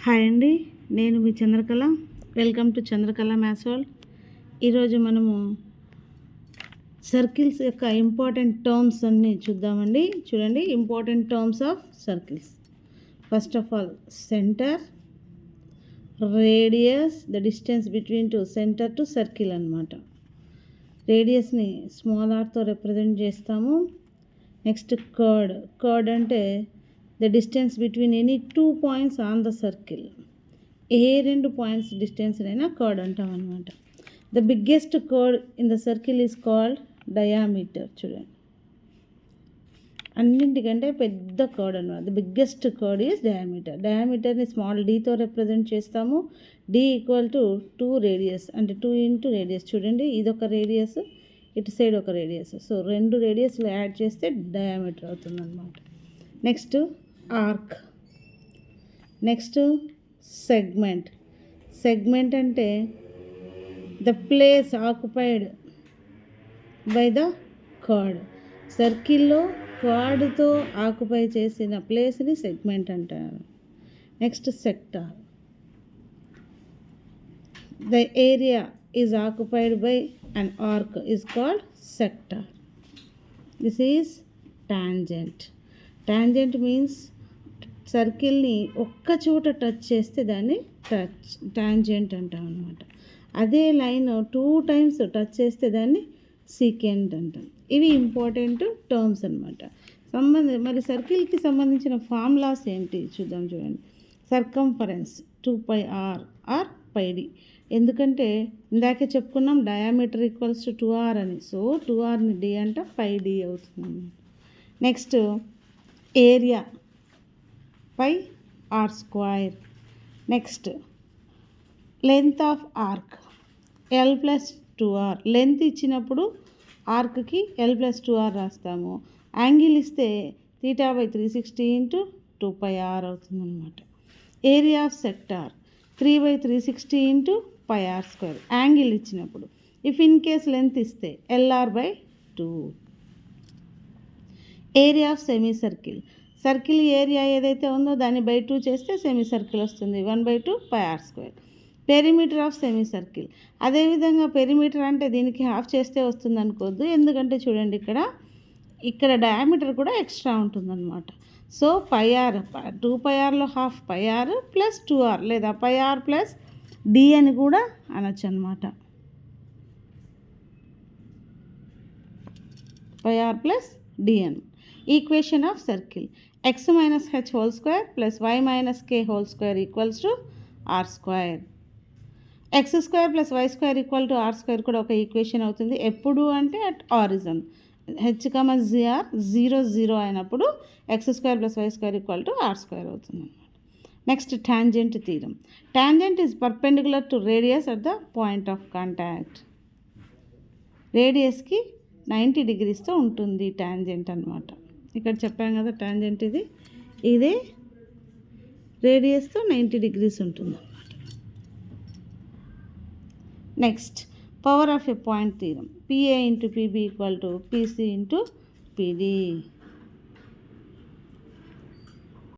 Hi అండి, నేను మీ Chandrakala. Welcome to Chandrakala maths world. ఈరోజు మనము సర్కిల్స్ యొక్క ఇంపార్టెంట్ టర్మ్స్ అన్నీ చూద్దామండి. చూడండి, important terms of circles. First of all, centre, radius, the distance between to centre to circle అనమాట. రేడియస్ని స్మాల్ ఆర్తో రిప్రజెంట్ చేస్తాము. నెక్స్ట్ కర్డ్ అంటే the distance between any 2 points on the circle. ఏ 2 పాయింట్స్ డిస్టెన్స్ అయినా కర్డ్ అంటాం అనమాట. The biggest chord in the circle is called diameter. చూడండి, అన్నింటికంటే పెద్ద కర్డ్ అనమాట. The biggest chord is diameter. డయామీటర్ని స్మాల్ డీతో రిప్రజెంట్ చేస్తాము. డి ఈక్వల్ టు 2 రేడియస్, అంటే 2 ఇంటూ రేడియస్. చూడండి, ఇదొక రేడియస్, ఇటు సైడ్ ఒక రేడియస్. సో 2 రేడియస్లు యాడ్ చేస్తే డయామీటర్ అవుతుంది అనమాట. Next arc. Next segment. Segment అంటే the place occupied by the chord. సర్కిల్లో కార్డుతో ఆక్యుపై చేసిన ప్లేస్ని సెగ్మెంట్ అంటారు. Next sector. The area is occupied by an arc is called sector. This is tangent. Tangent means సర్కిల్ని ఒక్క చోట టచ్ చేస్తే దాన్ని టాంజెంట్ అంటాం అనమాట. అదే లైన్ 2 టైమ్స్ టచ్ చేస్తే దాన్ని సీకెంట్ అంటాం. ఇవి ఇంపార్టెంట్ టర్మ్స్ అనమాట. మరి సర్కిల్కి సంబంధించిన ఫార్ములాస్ ఏంటి చూద్దాం. చూడండి, సర్కంఫరెన్స్ 2πr ఆర్ πd. ఎందుకంటే ఇందాకే చెప్పుకున్నాం డయామీటర్ ఈక్వల్స్ టు 2r అని. సో 2rని d అంట, πd అవుతుంది. Next area πr². Next length of arc l+2r. Length ఇచ్చినప్పుడు ఆర్క్కి l+2r రాస్తాము. యాంగిల్ ఇస్తే θ/360 ఇంటూ 2πr అవుతుంది అనమాట. Area of sector 3/360 into πr². Angle ఇచ్చినప్పుడు. ఇఫ్ ఇన్ కేస్ లెంత్ ఇస్తే LR/2. Area of semi circle. Circle area ఏదైతే ఉందో దాన్ని బై 2 చేస్తే సెమీ సర్కిల్ వస్తుంది, 1/2 πr². Perimeter of semi circle. అదేవిధంగా పెరిమీటర్ అంటే దీనికి హాఫ్ చేస్తే వస్తుంది అనుకోవద్దు, ఎందుకంటే చూడండి ఇక్కడ డయామీటర్ కూడా ఎక్స్ట్రా ఉంటుందన్నమాట. So πr, 2πrలో half πr plus 2r, లేదా πr ప్లస్ d అని కూడా అనొచ్చు అనమాట. πr ప్లస్ d అని. Equation of circle x - h² plus y - k² equals to r². x² plus y² equal to r² కూడా ఒక ఈక్వేషన్ అవుతుంది. ఎప్పుడు అంటే అట్ ఆరిజన్ h, 0, 0 అయినప్పుడు x² plus y² equal to r² అవుతుంది. Next tangent theorem. Tangent is perpendicular to radius at the point of contact. రేడియస్కి 90 డిగ్రీస్తో ఉంటుంది టాంజెంట్ అనమాట. ఇక్కడ చెప్పాం కదా టాంజెంట్ ఇదే రేడియస్తో 90 డిగ్రీస్ ఉంటుంది అన్నమాట. Next power of a point theorem. PA into PB equal to PC into PD.